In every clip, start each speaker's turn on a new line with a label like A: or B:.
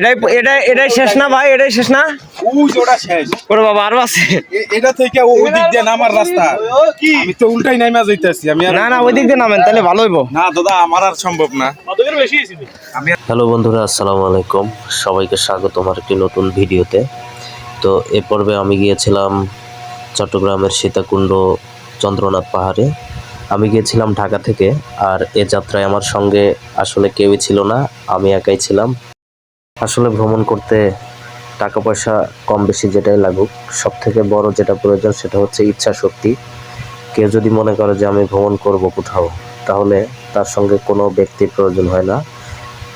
A: এটাই শেষ না ভাই, এটাই শেষ না?
B: ওই ওটা শেষ।
A: ওরে বাবা আরো আছে।
B: এটা থেকে ওই দিক দিয়ে নামার রাস্তা, আমি তো উল্টাই নামা যাইতেছি। আমি
A: না ওই দিক দিয়ে নামেন, তাহলে ভালো হইব।
B: না দাদা, আমার আর সম্ভব না।
C: হ্যালো বন্ধুরা, আসসালামু আলাইকুম। সবাইকে স্বাগত আমার একটি নতুন ভিডিওতে। তো এ পর্বে আমি গিয়েছিলাম চট্টগ্রামের সীতাকুণ্ড চন্দ্রনাথ পাহাড়ে। আমি গিয়েছিলাম ঢাকা থেকে, আর এ যাত্রায় আমার সঙ্গে আসলে কেউই ছিল না, আমি একাই ছিলাম। আসলে ভ্রমণ করতে টাকা পয়সা কম বেশি যেটাই লাগুক, সব থেকে বড় যেটা প্রয়োজন সেটা হচ্ছে ইচ্ছা শক্তি। কেউ যদি মনে করে যে আমি ভ্রমণ করব কোথাও, তাহলে তার সঙ্গে কোনো ব্যক্তির প্রয়োজন হয় না।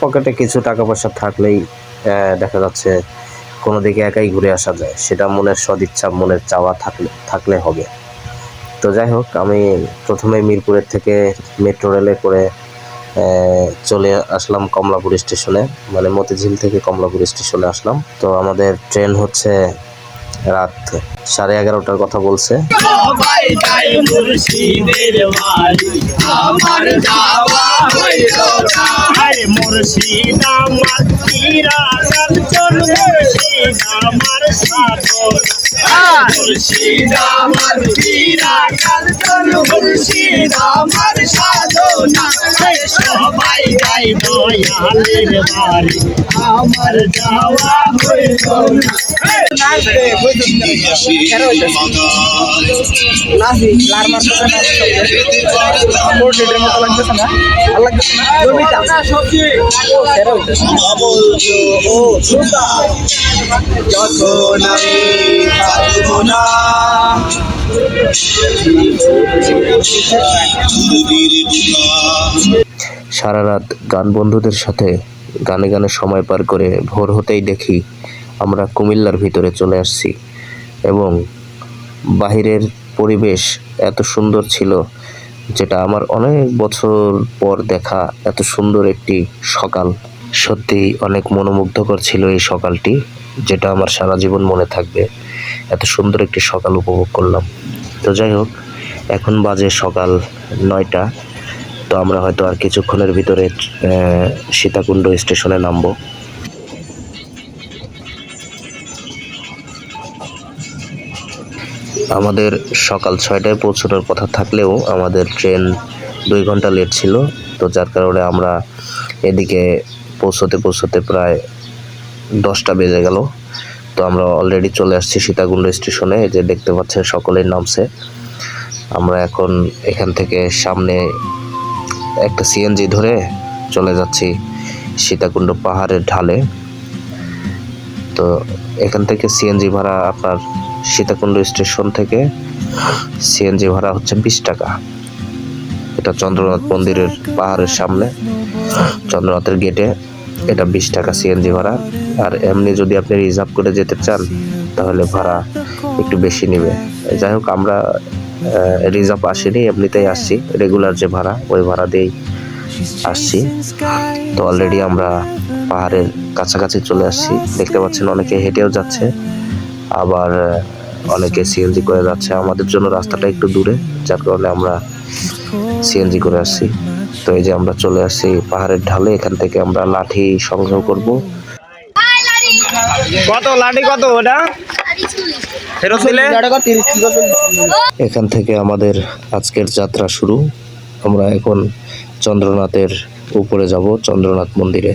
C: পকেটে কিছু টাকা পয়সা থাকলেই দেখা যাচ্ছে কোনো দিকে একাই ঘুরে আসা যায়, সেটা মনের সদিচ্ছা, মনের চাওয়া থাকলে হবে। তো যাই হোক, আমি প্রথমে মিরপুরের থেকে মেট্রো রেলে করে চলে আসলাম কমলাপুর স্টেশনে, মানে মতিঝিল থেকে কমলাপুর স্টেশনে আসলাম। তো আমাদের ট্রেন হচ্ছে রাত 11:30টার কথা বলছে।
D: সবাই গাই দয়ালের বাড়ি, আমার যাওয়া হইল না।
C: সারা রাত গান বন্ধুদের সাথে গানে গানে সময় পার করে ভোর হতেই দেখি আমরা কুমিল্লার ভিতরে চলে আসছি, এবং বাহিরের পরিবেশ এত সুন্দর ছিল, যেটা আমার অনেক বছর পর দেখা এত সুন্দর একটি সকাল। সত্যি অনেক মনোমুগ্ধকর ছিল এই সকালটি, যেটা আমার সারা জীবন মনে থাকবে। এত সুন্দর একটি সকাল উপভোগ করলাম। তো যাই হোক, এখন বাজে সকাল 9টা। তো আমরা হয়তো আর কিছুক্ষণের ভিতরে সীতাকুণ্ড স্টেশনে নামবো। আমাদের সকাল 6টায় পৌঁছানোর কথা থাকলেও আমাদের ট্রেন 2 ঘন্টা লেট ছিল। তো যার কারণে আমরা এদিকে পৌঁছতে প্রায় 10টা বেজে গেল। তো আমরা অলরেডি চলে আসছি সীতাকুণ্ড স্টেশনে, যে দেখতে পাচ্ছেন সকলেই নামছে। আমরা এখন এখান থেকে সামনে একটা সিএনজি ধরে চলে যাচ্ছি সীতাকুণ্ড পাহাড়ের ঢালে। তো এখান থেকে সিএনজি ভাড়া, আপনার সীতাকুণ্ড স্টেশন থেকে সিএনজি ভাড়া হচ্ছে 20 টাকা। এটা চন্দ্রনাথ মন্দিরের পাহাড়ের সামনে, চন্দ্রনাথের গেটে এটা 20 টাকা সিএনজি ভাড়া। আর এমনি যদি আপনি রিজার্ভ করে যেতে চান, তাহলে ভাড়া একটু বেশি নেবে। যাই হোক, আমরা রিজার্ভ আসিনি, এমনিতেই আসছি, রেগুলার যে ভাড়া ওই ভাড়া দিয়েই আসছি। তো অলরেডি আমরা পাহাড়ের কাছাকাছি চলে আসছি। দেখতে পাচ্ছেন অনেকে হেঁটেও যাচ্ছে, আবার অনেকে সিএনজি করে যাচ্ছে। আমাদের জন্য রাস্তাটা একটু দূরে, যার কারণে আমরা সিএনজি করে আসছি। তো এই যে আমরা চলে আসছি পাহাড়ের ঢালে। এখান থেকে আমরা লাঠি সংগ্রহ করব।
A: কত লাঠি, কত ওটা ফেরত দিলে?
C: এখান থেকে আমাদের আজকের যাত্রা শুরু। আমরা এখন চন্দ্রনাথের উপরে যাব, চন্দ্রনাথ মন্দিরে।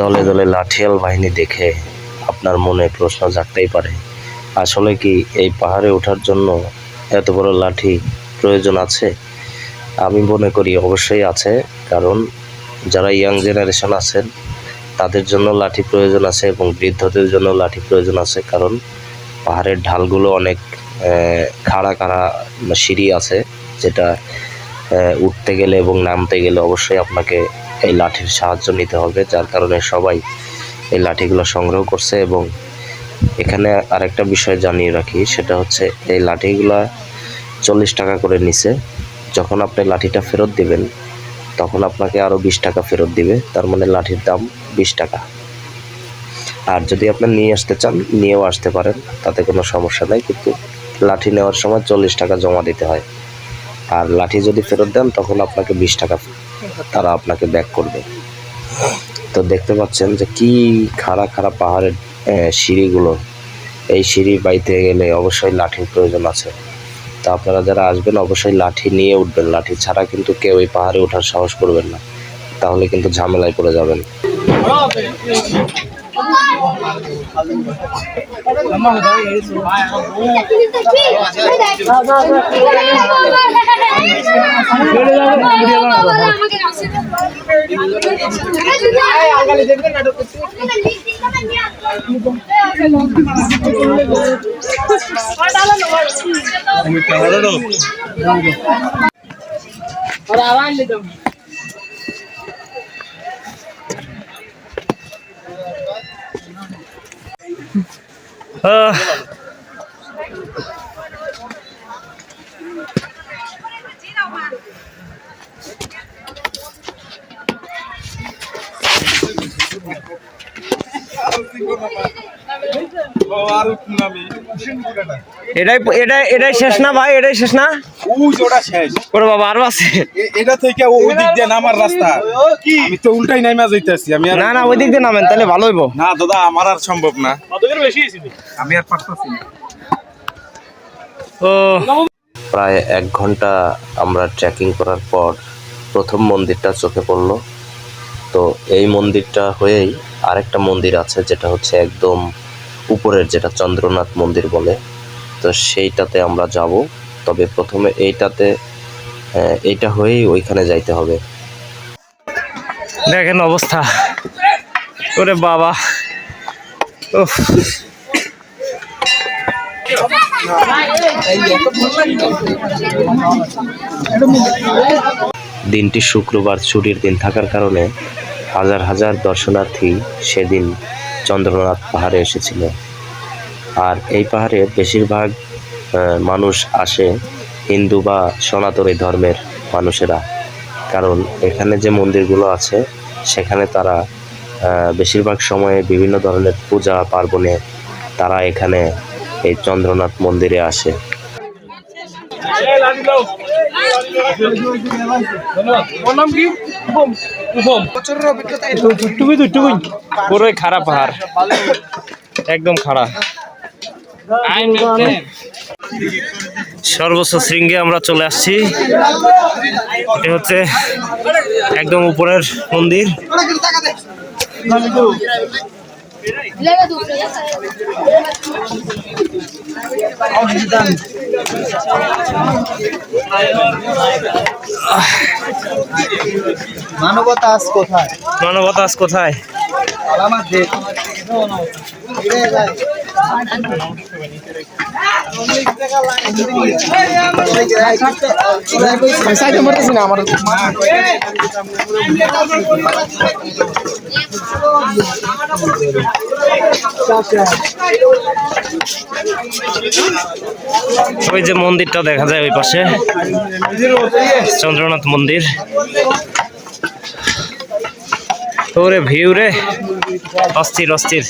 C: দলে দলে লাঠিয়াল বাহিনী দেখে আপনার মনে প্রশ্ন জাগতেই পারে, আসলে কি এই পাহাড়ে ওঠার জন্য এত বড় লাঠি প্রয়োজন আছে? আমি মনে করি অবশ্যই আছে, কারণ যারা ইয়াং জেনারেশন আছেন তাদের জন্য লাঠি প্রয়োজন আছে, এবং বৃদ্ধদের জন্য লাঠি প্রয়োজন আছে। কারণ পাহাড়ের ঢালগুলো অনেক খাড়া সিঁড়ি আছে, যেটা উঠতে গেলে এবং নামতে গেলে অবশ্যই আপনাকে এই লাঠির সাহায্য নিতে হবে। যার কারণে সবাই এই লাঠিগুলো সংগ্রহ করছে। এবং এখানে আরেকটা বিষয় জানিয়ে রাখি, সেটা হচ্ছে এই লাঠিগুলা 40 টাকা করে নিছে যখন আপনি লাঠিটা ফেরত দিবেন তখন আপনাকে আরও 20 টাকা ফেরত দিবে, তার মানে লাঠির দাম 20 টাকা। আর যদি আপনি নিয়ে আসতে চান নিয়েও আসতে পারেন, তাতে কোনো সমস্যা নেই, কিন্তু লাঠি নেওয়ার সময় 40 টাকা জমা দিতে হয়। আর লাঠি যদি ফেরত দেন তখন আপনাকে 20 টাকা তারা আপনাকে ব্যাক করবে। তো দেখতে পাচ্ছেন যে কি খাড়া খাড়া পাহাড়ের সিঁড়িগুলো, এই সিঁড়ি বাইতে গেলে অবশ্যই লাঠির প্রয়োজন আছে। তো আপনারা যারা আসবেন অবশ্যই লাঠি নিয়ে উঠবেন, লাঠি ছাড়া কিন্তু কেউ এই পাহাড়ে ওঠার সাহস করবেন না, তাহলে কিন্তু ঝামেলায় পড়ে যাবেন।
A: এটাই শেষ না ভাই? এটাই শেষ না?
B: ওটা শেষ।
A: ওরে বাবা, আরো আছে।
B: এটা থেকে ওই দিক দিয়ে নামার রাস্তা, আমি তো উল্টাই নামা যাইতেছি। আমি
A: না না, ওই দিক দিয়ে নামেন, তাহলে ভালো হইব।
B: না দাদা, আমার আর সম্ভব না, আমি আর পারতাছি না।
A: ও
C: প্রায় 1 ঘন্টা আমরা ট্রেকিং করার পর প্রথম মন্দিরটা চোখে পড়ল। তো এই মন্দিরটা হয়েই আরেকটা মন্দির আছে, যেটা হচ্ছে একদম উপরের, যেটা চন্দ্রনাথ মন্দির বলে। তো সেইটাতে আমরা যাব, তবে প্রথমে এইটা হয়েই ওইখানে যাইতে হবে।
A: দেখেন অবস্থা, ওরে বাবা। উফ,
C: দিনটি শুক্রবার, ছুটির দিন থাকার কারণে হাজার হাজার দর্শনার্থী সেদিন চন্দ্রনাথ পাহাড়ে এসেছিল। আর এই পাহাড়ে বেশিরভাগ মানুষ আসে হিন্দু বা সনাতনী ধর্মের মানুষেরা, কারণ এখানে যে মন্দিরগুলো আছে সেখানে তারা বেশিরভাগ সময়ে বিভিন্ন ধরনের পূজা পার্বণে তারা এখানে এই চন্দ্রনাথ মন্দিরে আসে।
A: পুরোই খারাপ পাহাড়, একদম খারাপ। সর্বোচ্চ শৃঙ্গে আমরা চলে আসছি। এটা হচ্ছে একদম উপরের মন্দির।
D: মানবতা আজ কোথায়?
A: মানবতা আজ কোথায়? ওই যে মন্দিরটা দেখা যায় ওই পাশে, চন্দ্রনাথ মন্দির। ওরে ভিউ রে, অস্থির অস্থির।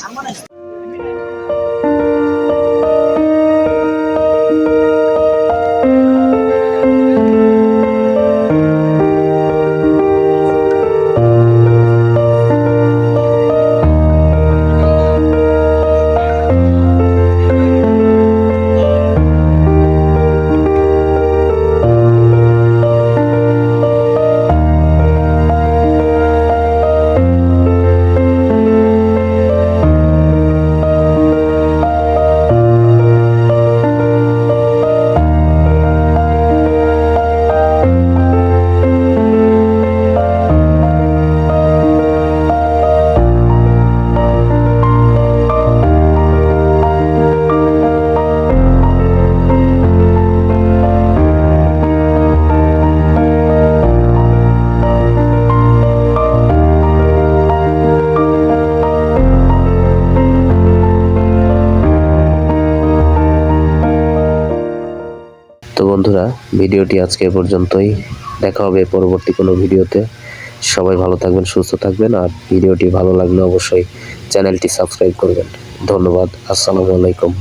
C: বন্ধুরা, ভিডিওটি আজকে এ পর্যন্তই। দেখা হবে পরবর্তী কোনো ভিডিওতে। সবাই ভালো থাকবেন, সুস্থ থাকবেন, আর ভিডিওটি ভালো লাগলে অবশ্যই চ্যানেলটি সাবস্ক্রাইব করবেন। ধন্যবাদ। আসসালামু আলাইকুম।